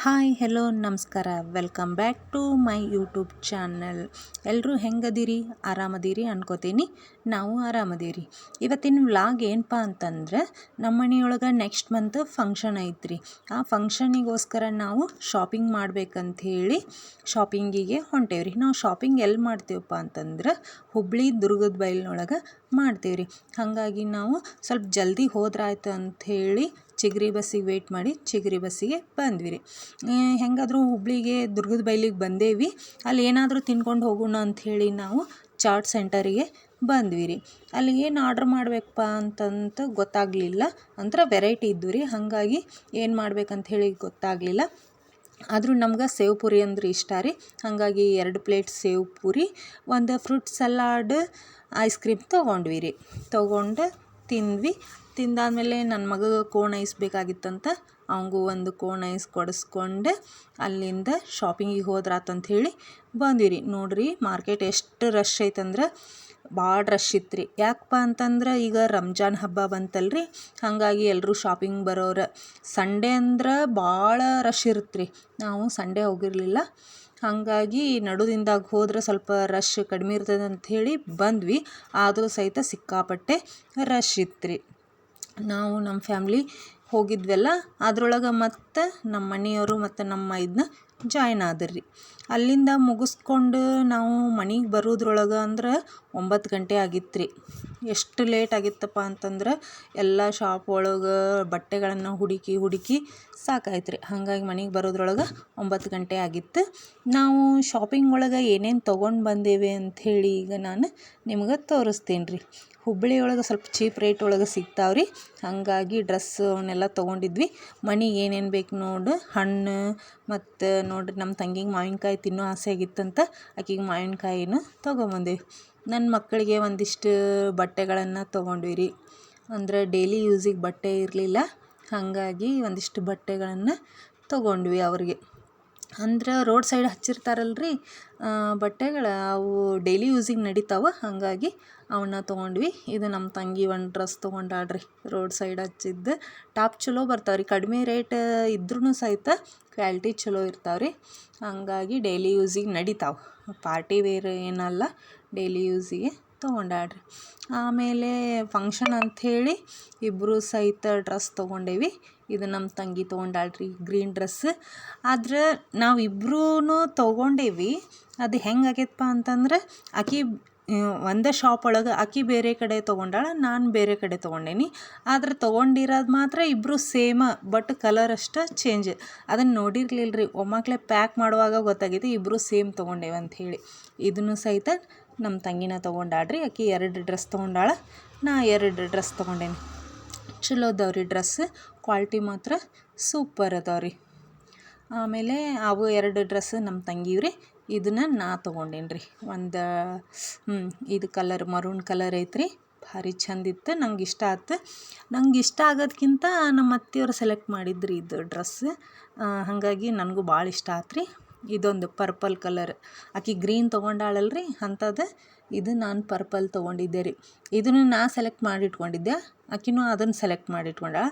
Hi hello ನಮಸ್ಕಾರ welcome back to my YouTube channel. ಎಲ್ಲರೂ ಹೆಂಗದಿರಿ? ಆರಾಮದಿರಿ ಅನ್ಕೋತೀನಿ. ನಾವು ಆರಾಮದೀರಿ. ಇವತ್ತಿನ ವ್ಲಾಗ್ ಏನಪ್ಪ ಅಂತಂದ್ರೆ, ನಮ್ಮ ಮನೆಯೊಳಗೆ ನೆಕ್ಸ್ಟ್ ಮಂತ್ ಫಂಕ್ಷನ್ ಐತ್ರಿ. ಆ ಫಂಕ್ಷನಿಗೋಸ್ಕರ ನಾವು ಶಾಪಿಂಗ್ ಮಾಡ್ಬೇಕಂಥೇಳಿ ಶಾಪಿಂಗಿಗೆ ಹೊಂಟೇವ್ರಿ. ನಾವು ಶಾಪಿಂಗ್ ಎಲ್ಲಿ ಮಾಡ್ತೀವಪ್ಪ ಅಂತಂದ್ರೆ ಹುಬ್ಳಿ ದುರ್ಗದ ಬೈಲಿನೊಳಗೆ ಮಾಡ್ತೀವ್ರಿ. ಹಾಗಾಗಿ ನಾವು ಸ್ವಲ್ಪ ಜಲ್ದಿ ಹೋದ್ರಾಯ್ತು ಅಂಥೇಳಿ ಚಿಗರಿ ಬಸ್ಸಿಗೆ ವೆಯ್ಟ್ ಮಾಡಿ ಚಿಗರಿ ಬಸ್ಸಿಗೆ ಬಂದ್ವಿ ರೀ. ಹೆಂಗಾದರೂ ಹುಬ್ಳಿಗೆ ದುರ್ಗದ ಬೈಲಿಗೆ ಬಂದೇವಿ. ಅಲ್ಲಿ ಏನಾದರೂ ತಿನ್ಕೊಂಡು ಹೋಗೋಣ ಅಂಥೇಳಿ ನಾವು ಚಾಟ್ ಸೆಂಟರಿಗೆ ಬಂದ್ವಿ ರೀ. ಅಲ್ಲಿ ಏನು ಆರ್ಡ್ರ್ ಮಾಡಬೇಕಪ್ಪ ಅಂತಂತ ಗೊತ್ತಾಗಲಿಲ್ಲ. ಅಂದ್ರೆ ವೆರೈಟಿ ಇದ್ದು ರೀ, ಹಾಗಾಗಿ ಏನು ಮಾಡ್ಬೇಕಂತ ಹೇಳಿ ಗೊತ್ತಾಗಲಿಲ್ಲ. ಆದರೂ ನಮ್ಗೆ ಸೇವ್ ಪುರಿ ಅಂದ್ರೆ ಇಷ್ಟ ರೀ. ಹಾಗಾಗಿ 2 ಪ್ಲೇಟ್ ಸೇವ್ ಪುರಿ, ಒಂದು ಫ್ರೂಟ್ ಸಲಾಡ್, ಐಸ್ ಕ್ರೀಮ್ ತೊಗೊಂಡ್ವಿ ರೀ. ತೊಗೊಂಡು ತಿಂದ್ವಿ. ತಿಂದಾದ್ಮೇಲೆ ನನ್ನ ಮಗಗೆ ಕೋನ್ ಐಸ್ ಬೇಕಾಗಿತ್ತಂತ ಅವಂಗೂ ಒಂದು ಕೋನ್ ಐಸ್ ಕೊಡಿಸ್ಕೊಂಡು ಅಲ್ಲಿಂದ ಶಾಪಿಂಗಿಗೆ ಹೋದ್ರಾತಂತ ಹೇಳಿ ಬಂದ್ವಿ ರೀ. ನೋಡ್ರಿ ಮಾರ್ಕೆಟ್ ಎಷ್ಟು ರಶ್ ಐತಂದ್ರೆ ಭಾಳ ರಶ್ ಇತ್ತು ರೀ. ಯಾಕಪ್ಪ ಅಂತಂದ್ರೆ ಈಗ ರಂಜಾನ್ ಹಬ್ಬ ಬಂತಲ್ರಿ, ಹಾಗಾಗಿ ಎಲ್ಲರೂ ಶಾಪಿಂಗ್ ಬರೋರು. ಸಂಡೇ ಅಂದ್ರೆ ಭಾಳ ರಶ್ ಇರುತ್ತೆ ರೀ. ನಾವು ಸಂಡೇ ಹೋಗಿರಲಿಲ್ಲ, ಹಾಗಾಗಿ ನಡುದಿಂದಾಗ ಹೋದ್ರೆ ಸ್ವಲ್ಪ ರಶ್ ಕಡಿಮೆ ಇರ್ತದೆ ಅಂಥೇಳಿ ಬಂದ್ವಿ. ಆದರೂ ಸಹಿತ ಸಿಕ್ಕಾಪಟ್ಟೆ ರಶ್ ಇತ್ತು ರೀ. ನಾವು ನಮ್ಮ ಫ್ಯಾಮ್ಲಿ ಹೋಗಿದ್ವಲ್ಲ, ಅದ್ರೊಳಗೆ ಮತ್ತು ನಮ್ಮ ಮನೆಯವರು ಮತ್ತು ನಮ್ಮ ಇದನ್ನ ಜಾಯ್ನ್ ಆದ್ರಿ. ಅಲ್ಲಿಂದ ಮುಗಿಸ್ಕೊಂಡು ನಾವು ಮನೆಗೆ ಬರೋದ್ರೊಳಗೆ ಅಂದ್ರೆ 9 ಗಂಟೆ ಆಗಿತ್ತು ರೀ. ಎಷ್ಟು ಲೇಟ್ ಆಗಿತ್ತಪ್ಪ ಅಂತಂದ್ರೆ ಎಲ್ಲ ಶಾಪ್ ಒಳಗೆ ಬಟ್ಟೆಗಳನ್ನು ಹುಡುಕಿ ಸಾಕಾಯ್ತು ರೀ. ಹಾಗಾಗಿ ಮನೆಗೆ ಬರೋದ್ರೊಳಗೆ 9 ಗಂಟೆ ಆಗಿತ್ತು. ನಾವು ಶಾಪಿಂಗ್ ಒಳಗೆ ಏನೇನು ತೊಗೊಂಡು ಬಂದೇವೆ ಅಂಥೇಳಿ ಈಗ ನಾನು ನಿಮ್ಗೆ ತೋರಿಸ್ತೀನಿ ರೀ. ಹುಬ್ಬಳ್ಳಿ ಒಳಗೆ ಸ್ವಲ್ಪ ಚೀಪ್ ರೇಟ್ ಒಳಗೆ ಸಿಗ್ತಾವ್ರಿ. ಹಾಗಾಗಿ ಡ್ರೆಸ್ ಅವನ್ನೆಲ್ಲ ತೊಗೊಂಡಿದ್ವಿ. ಮನೆಗೆ ಏನೇನು ಬೇಕು ನೋಡು, ಹಣ್ಣು ಮತ್ತು ನೋಡಿರಿ ನಮ್ಮ ತಂಗಿಗೆ ಮಾವಿನಕಾಯಿ ತಿನ್ನೋ ಆಸೆ ಆಗಿತ್ತಂತ ಆಕೆಗೆ ಮಾವಿನಕಾಯಿನ ತೊಗೊಂಬಂದೇವಿ. ನನ್ನ ಮಕ್ಕಳಿಗೆ ಒಂದಿಷ್ಟು ಬಟ್ಟೆಗಳನ್ನು ತೊಗೊಂಡ್ವಿ ರೀ. ಅಂದರೆ ಡೈಲಿ ಯೂಸಿಗೆ ಬಟ್ಟೆ ಇರಲಿಲ್ಲ, ಹಾಗಾಗಿ ಒಂದಿಷ್ಟು ಬಟ್ಟೆಗಳನ್ನು ತೊಗೊಂಡ್ವಿ ಅವ್ರಿಗೆ. ಅಂದ್ರೆ ರೋಡ್ ಸೈಡ್ ಹಚ್ಚಿರ್ತಾರಲ್ರಿ ಬಟ್ಟೆಗಳು, ಅವು ಡೈಲಿ ಯೂಸಿಗೆ ನಡೀತಾವೆ, ಹಾಗಾಗಿ ಅವನ್ನ ತೊಗೊಂಡ್ವಿ. ಇದು ನಮ್ಮ ತಂಗಿ ಒಂದು ಡ್ರೆಸ್ ತೊಗೊಂಡಾಡ್ರಿ. ರೋಡ್ ಸೈಡ್ ಹಚ್ಚಿದ್ದು ಟಾಪ್ ಚಲೋ ಬರ್ತಾವ್ರಿ. ಕಡಿಮೆ ರೇಟ್ ಇದ್ರೂ ಸಹಿತ ಕ್ವಾಲಿಟಿ ಚಲೋ ಇರ್ತಾವ್ರಿ. ಹಾಗಾಗಿ ಡೈಲಿ ಯೂಸಿಗೆ ನಡೀತಾವೆ, ಪಾರ್ಟಿ ವೇರ್ ಏನಲ್ಲ, ಡೈಲಿ ಯೂಸಿಗೆ ತೊಗೊಂಡಾಡ್ರಿ. ಆಮೇಲೆ ಫಂಕ್ಷನ್ ಅಂಥೇಳಿ ಇಬ್ಬರು ಸಹಿತ ಡ್ರೆಸ್ ತೊಗೊಂಡೇವಿ. ಇದು ನಮ್ಮ ತಂಗಿ ತೊಗೊಂಡಾಳ್ರಿ ಗ್ರೀನ್ ಡ್ರೆಸ್. ಆದ್ರೆ ನಾವಿಬ್ಬರೂ ತೊಗೊಂಡೇವಿ. ಅದು ಹೆಂಗಾಗೈತಪ್ಪ ಅಂತಂದ್ರೆ ಆಕೆ ಒಂದೇ ಶಾಪ್ ಒಳಗೆ ಆಕೆ ಬೇರೆ ಕಡೆ ತೊಗೊಂಡಾಳ, ನಾನು ಬೇರೆ ಕಡೆ ತೊಗೊಂಡೇನಿ. ಆದ್ರೆ ತೊಗೊಂಡಿರೋದು ಮಾತ್ರ ಇಬ್ಬರು ಸೇಮ, ಬಟ್ ಕಲರ್ ಅಷ್ಟೇ ಚೇಂಜ್. ಅದನ್ನು ನೋಡಿರ್ಲಿಲ್ಲ ರೀ, ಒಮ್ಮಕ್ಲೆ ಪ್ಯಾಕ್ ಮಾಡುವಾಗ ಗೊತ್ತಾಗೈತಿ ಇಬ್ಬರು ಸೇಮ್ ತೊಗೊಂಡೇವೆ ಅಂಥೇಳಿ. ಇದನ್ನು ಸಹಿತ ನಮ್ಮ ತಂಗಿನ ತೊಗೊಂಡಾಡ್ರಿ. ಆಕೆ 2 ಡ್ರೆಸ್ ತೊಗೊಂಡಾಳ, ನಾ 2 ಡ್ರೆಸ್ ತೊಗೊಂಡೇನಿ. ಚಲೋ ಅದಾವ್ರಿ ಡ್ರೆಸ್, ಕ್ವಾಲಿಟಿ ಮಾತ್ರ ಸೂಪರ್ ಅದಾವ್ರಿ. ಆಮೇಲೆ ಅವು 2 ಡ್ರೆಸ್ ನಮ್ಮ ತಂಗಿವ್ರಿ. ಇದನ್ನು ನಾ ತೊಗೊಂಡೇನಿ ರೀ. ಒಂದು ಇದು ಕಲರ್ ಮರೂನ್ ಕಲರ್ ಐತ್ರಿ, ಭಾರಿ ಚಂದಿತ್ತು, ನಂಗೆ ಇಷ್ಟ ಆಯ್ತು. ನಂಗೆ ಇಷ್ಟ ಆಗೋದ್ಕಿಂತ ನಮ್ಮ ಅತ್ತೆಯವ್ರು ಸೆಲೆಕ್ಟ್ ಮಾಡಿದ್ರಿ ಇದು ಡ್ರೆಸ್, ಹಾಗಾಗಿ ನನಗೂ ಭಾಳ ಇಷ್ಟ ಆಯ್ತು ರೀ. ಇದೊಂದು ಪರ್ಪಲ್ ಕಲರ್, ಆಕೆ ಗ್ರೀನ್ ತೊಗೊಂಡಾಳಲ್ರಿ ಅಂಥದ್ದು, ಇದು ನಾನು ಪರ್ಪಲ್ ತೊಗೊಂಡಿದ್ದೆ ರೀ. ಇದನ್ನು ನಾ ಸೆಲೆಕ್ಟ್ ಮಾಡಿ ಇಟ್ಕೊಂಡಿದ್ದೆ, ಆಕಿನೂ ಅದನ್ನು ಸೆಲೆಕ್ಟ್ ಮಾಡಿ ಇಟ್ಕೊಂಡಾಳ.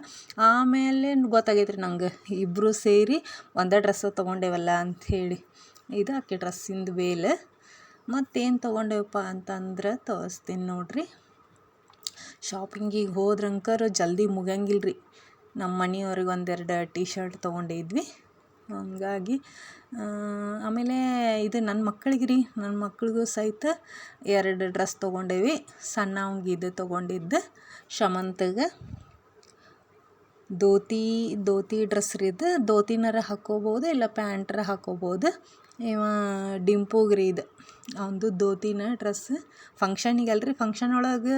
ಆಮೇಲೆ ಗೊತ್ತಾಗೈತೆ ರೀ ನಂಗೆ ಇಬ್ಬರು ಸೇರಿ ಒಂದೇ ಡ್ರೆಸ್ ತೊಗೊಂಡೇವಲ್ಲ ಅಂಥೇಳಿ. ಇದು ಆಕೆ ಡ್ರೆಸ್ಸಿಂದು ವೇಲ್. ಮತ್ತೇನು ತೊಗೊಂಡೇವಪ್ಪ ಅಂತಂದ್ರೆ ತೋರಿಸ್ತೀನಿ ನೋಡ್ರಿ. ಶಾಪಿಂಗಿಗೆ ಹೋದ್ರಂಕರ್ ಜಲ್ದಿ ಮುಗಿಯಂಗಿಲ್ಲ ರೀ. ನಮ್ಮ ಮನೆಯವ್ರಿಗೆ 1-2 ಟೀ ಶರ್ಟ್ ತೊಗೊಂಡಿದ್ವಿ, ಹಂಗಾಗಿ. ಆಮೇಲೆ ಇದು ನನ್ನ ಮಕ್ಕಳಿಗೆ ರೀ, ನನ್ನ ಮಕ್ಳಿಗೂ ಸಹಿತ 2 ಡ್ರೆಸ್ ತೊಗೊಂಡೇವಿ. ಸಣ್ಣವಂಗೆ ಇದು ತೊಗೊಂಡಿದ್ದು ಶಮಂತಗೆ ಧೋತಿ ಡ್ರೆಸ್ ರೀ. ಇದು ಧೋತಿನಾರ ಹಾಕ್ಕೋಬೋದು, ಇಲ್ಲ ಪ್ಯಾಂಟ್ರ ಹಾಕ್ಕೋಬೋದು. ಇವ ಡಿಂಪುಗೆ ರೀ ಇದು, ಅವನದು ಧೋತಿನ ಡ್ರೆಸ್. ಫಂಕ್ಷನಿಗೆ ಅಲ್ರಿ, ಫಂಕ್ಷನ್ ಒಳಗೆ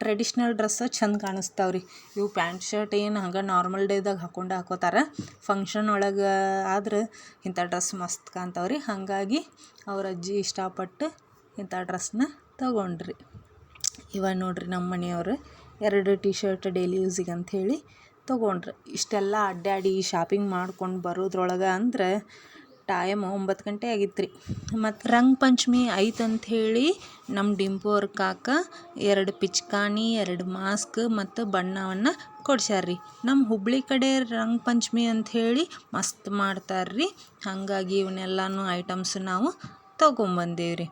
ಟ್ರೆಡಿಷ್ನಲ್ ಡ್ರೆಸ್ಸ ಚಂದ ಕಾಣಿಸ್ತಾವ್ರಿ. ಇವು ಪ್ಯಾಂಟ್ ಶರ್ಟ್ ಏನು ಹಂಗೆ ನಾರ್ಮಲ್ ಡೇದಾಗ ಹಾಕೋತಾರೆ. ಫಂಕ್ಷನ್ ಒಳಗೆ ಆದ್ರೆ ಇಂಥ ಡ್ರೆಸ್ ಮಸ್ತ್ ಕಾಣ್ತಾವ್ರಿ. ಹಾಗಾಗಿ ಅವ್ರ ಅಜ್ಜಿ ಇಷ್ಟಪಟ್ಟು ಇಂಥ ಡ್ರೆಸ್ನ ತೊಗೊಂಡ್ರಿ. ಇವಾಗ ನೋಡ್ರಿ ನಮ್ಮ ಮನೆಯವರು 2 ಟೀ ಶರ್ಟ್ ಡೈಲಿ ಯೂಸಿಗೆ ಅಂಥೇಳಿ ತೊಗೊಂಡ್ರಿ. ಇಷ್ಟೆಲ್ಲ ಅಡ್ಡಾಡಿ ಶಾಪಿಂಗ್ ಮಾಡ್ಕೊಂಡು ಬರೋದ್ರೊಳಗೆ ಅಂದ್ರೆ ಟೈಮ್ 9 ಗಂಟೆ ಆಗಿತ್ತು ರೀ. ಮತ್ತು ರಂಗ ಪಂಚಮಿ ಐತಂಥೇಳಿ ನಮ್ಮ ಡಿಂಪು ಅವ್ರ ಕಾಕ 2 ಪಿಚ್ಕಾನಿ, 2 ಮಾಸ್ಕ್ ಮತ್ತು ಬಣ್ಣವನ್ನು ಕೊಡ್ಸ್ಯಾರ್ರಿ. ನಮ್ಮ ಹುಬ್ಳಿ ಕಡೆ ರಂಗ ಪಂಚಮಿ ಅಂಥೇಳಿ ಮಸ್ತ್ ಮಾಡ್ತಾರ್ರಿ. ಹಾಗಾಗಿ ಇವನ್ನೆಲ್ಲನೂ ಐಟಮ್ಸ್ ನಾವು ತೊಗೊಂಬಂದೇವ್ರಿ.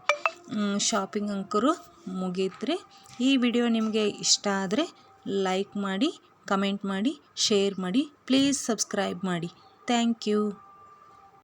ಶಾಪಿಂಗ್ ಅಂಕರು ಮುಗೀತ್ರಿ. ಈ ವಿಡಿಯೋ ನಿಮಗೆ ಇಷ್ಟ ಆದರೆ ಲೈಕ್ ಮಾಡಿ, ಕಮೆಂಟ್ ಮಾಡಿ, ಶೇರ್ ಮಾಡಿ, ಪ್ಲೀಸ್ ಸಬ್ಸ್ಕ್ರೈಬ್ ಮಾಡಿ. Thank you.